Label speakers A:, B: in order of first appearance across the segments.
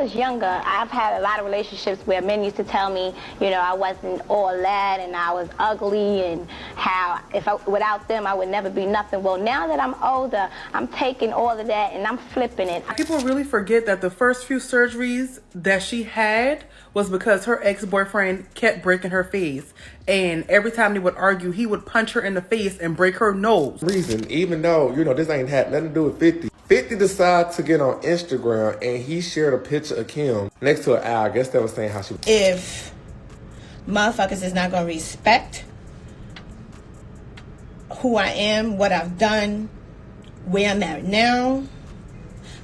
A: was younger, I've had a lot of relationships where men used to tell me, you know, I wasn't all that and I was ugly and how without them I would never be nothing. Well, now that I'm older, I'm taking all of that and I'm flipping it.
B: People really forget that the first few surgeries that she had was because her ex-boyfriend kept breaking her face. And every time they would argue, he would punch her in the face and break her nose.
C: Reason, even though, you know, this ain't had nothing to do with 50. 50 decided to get on Instagram and he shared a picture of Kim next to an owl. I guess that was saying how she...
D: If motherfuckers is not going to respect who I am, what I've done, where I'm at now,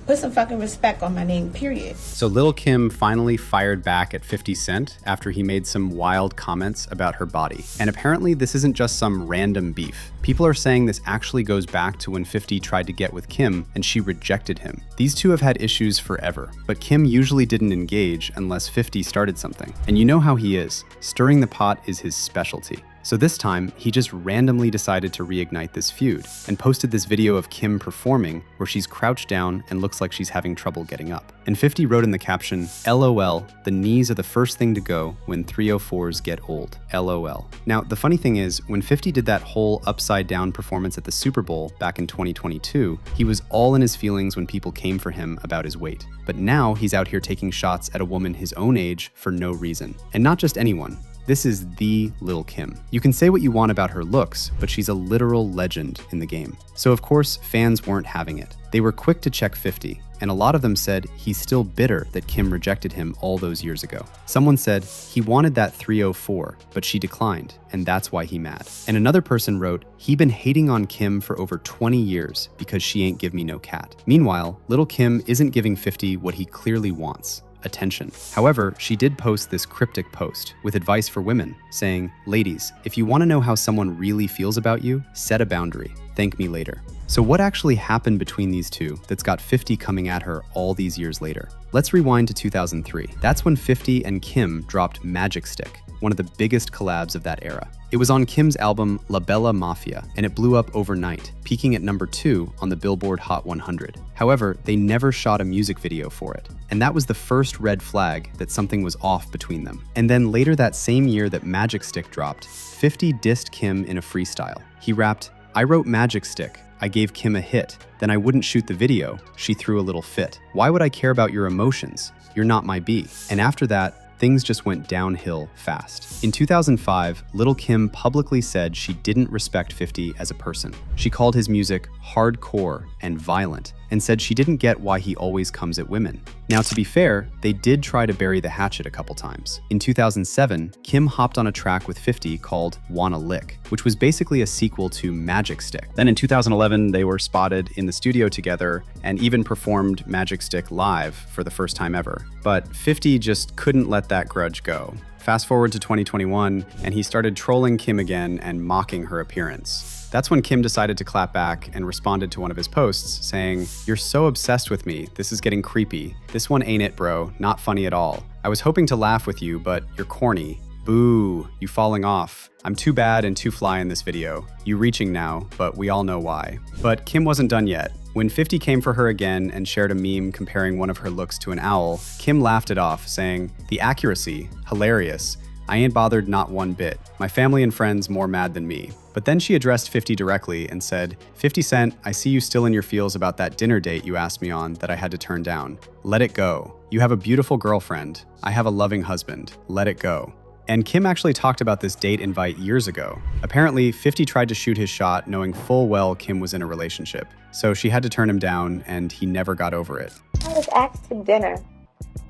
D: put some fucking respect on my name, period.
E: So Lil Kim finally fired back at 50 Cent after he made some wild comments about her body. And apparently this isn't just some random beef. People are saying this actually goes back to when 50 tried to get with Kim and she rejected him. These two have had issues forever, but Kim usually didn't engage unless 50 started something. And you know how he is. Stirring the pot is his specialty. So this time, he just randomly decided to reignite this feud and posted this video of Kim performing where she's crouched down and looks like she's having trouble getting up. And 50 wrote in the caption, LOL, the knees are the first thing to go when 304s get old, LOL. Now, the funny thing is, when 50 did that whole upside down performance at the Super Bowl back in 2022, he was all in his feelings when people came for him about his weight. But now he's out here taking shots at a woman his own age for no reason. And not just anyone. This is the Lil Kim. You can say what you want about her looks, but she's a literal legend in the game. So of course, fans weren't having it. They were quick to check 50, and a lot of them said he's still bitter that Kim rejected him all those years ago. Someone said he wanted that 304, but she declined, and that's why he mad. And another person wrote, he been hating on Kim for over 20 years because she ain't give me no cat. Meanwhile, Lil Kim isn't giving 50 what he clearly wants. Attention. However, she did post this cryptic post with advice for women, saying, ladies, if you want to know how someone really feels about you, set a boundary. Thank me later. So what actually happened between these two that's got 50 coming at her all these years later? Let's rewind to 2003. That's when 50 and Kim dropped Magic Stick, one of the biggest collabs of that era. It was on Kim's album La Bella Mafia, and it blew up overnight, peaking at number 2 on the Billboard Hot 100. However, they never shot a music video for it, and that was the first red flag that something was off between them. And then later that same year that Magic Stick dropped, 50 dissed Kim in a freestyle. He rapped, I wrote Magic Stick. I gave Kim a hit. Then I wouldn't shoot the video. She threw a little fit. Why would I care about your emotions? You're not my bee. And after that, things just went downhill fast. In 2005, Lil Kim publicly said she didn't respect 50 as a person. She called his music hardcore and violent, and said she didn't get why he always comes at women. Now, to be fair, they did try to bury the hatchet a couple times. In 2007, Kim hopped on a track with 50 called Wanna Lick, which was basically a sequel to Magic Stick. Then in 2011, they were spotted in the studio together and even performed Magic Stick live for the first time ever. But 50 just couldn't let that grudge go. Fast forward to 2021, and he started trolling Kim again and mocking her appearance. That's when Kim decided to clap back and responded to one of his posts, saying, "You're so obsessed with me, this is getting creepy. This one ain't it, bro, not funny at all. I was hoping to laugh with you, but you're corny. Boo, you falling off. I'm too bad and too fly in this video. You reaching now, but we all know why." But Kim wasn't done yet. When 50 came for her again and shared a meme comparing one of her looks to an owl, Kim laughed it off, saying, "The accuracy, hilarious. I ain't bothered not one bit. My family and friends more mad than me." But then she addressed 50 directly and said, "50 Cent, I see you still in your feels about that dinner date you asked me on that I had to turn down. Let it go. You have a beautiful girlfriend. I have a loving husband. Let it go." And Kim actually talked about this date invite years ago. Apparently, 50 tried to shoot his shot knowing full well Kim was in a relationship. So she had to turn him down, and he never got over it.
A: I was asked to dinner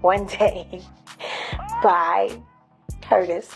A: one day by Curtis.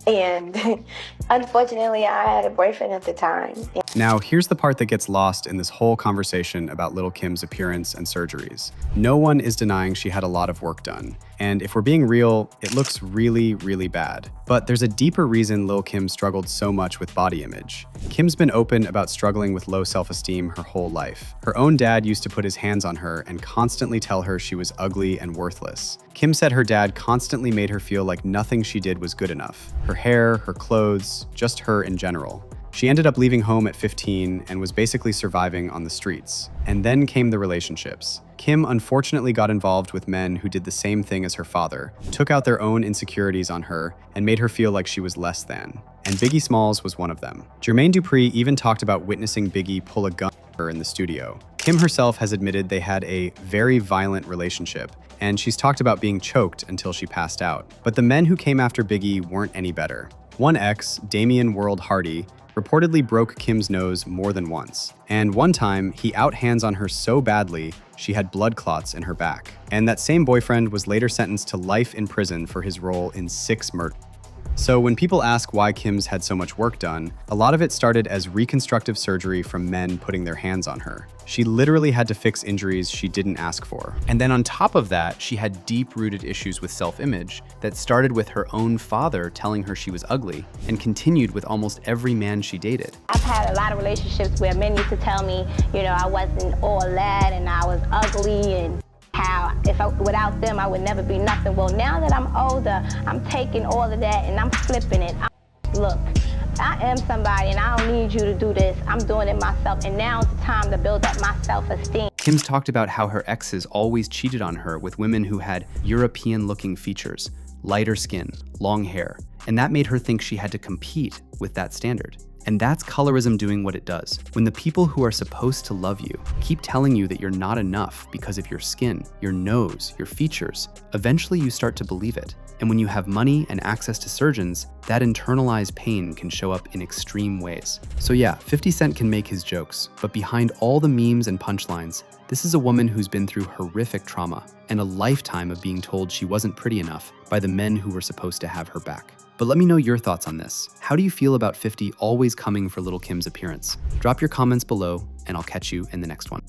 A: And unfortunately, I had a boyfriend at the time.
E: Now, here's the part that gets lost in this whole conversation about Lil Kim's appearance and surgeries. No one is denying she had a lot of work done. And if we're being real, it looks really, really bad. But there's a deeper reason Lil Kim struggled so much with body image. Kim's been open about struggling with low self-esteem her whole life. Her own dad used to put his hands on her and constantly tell her she was ugly and worthless. Kim said her dad constantly made her feel like nothing she did was good enough. Her hair, her clothes, just her in general. She ended up leaving home at 15 and was basically surviving on the streets. And then came the relationships. Kim unfortunately got involved with men who did the same thing as her father, took out their own insecurities on her, and made her feel like she was less than. And Biggie Smalls was one of them. Jermaine Dupri even talked about witnessing Biggie pull a gun on her in the studio. Kim herself has admitted they had a very violent relationship, and she's talked about being choked until she passed out. But the men who came after Biggie weren't any better. One ex, Damian World Hardy, reportedly broke Kim's nose more than once. And one time, he outhands on her so badly, she had blood clots in her back. And that same boyfriend was later sentenced to life in prison for his role in 6 murders. So when people ask why Kim's had so much work done, a lot of it started as reconstructive surgery from men putting their hands on her. She literally had to fix injuries she didn't ask for. And then on top of that, she had deep-rooted issues with self-image that started with her own father telling her she was ugly and continued with almost every man she dated.
A: I've had a lot of relationships where men used to tell me, I wasn't all that and I was ugly and how without them I would never be nothing. Well, now that I'm older, I'm taking all of that and I'm flipping it. Look, I am somebody and I don't need you to do this. I'm doing it myself, and now's the time to build up my self-esteem.
E: Kim's talked about how her exes always cheated on her with women who had European-looking features, lighter skin, long hair, and that made her think she had to compete with that standard. And that's colorism doing what it does. When the people who are supposed to love you keep telling you that you're not enough because of your skin, your nose, your features, eventually you start to believe it. And when you have money and access to surgeons, that internalized pain can show up in extreme ways. So yeah, 50 Cent can make his jokes, but behind all the memes and punchlines, this is a woman who's been through horrific trauma and a lifetime of being told she wasn't pretty enough by the men who were supposed to have her back. But let me know your thoughts on this. How do you feel about 50 always coming for Lil Kim's appearance? Drop your comments below, and I'll catch you in the next one.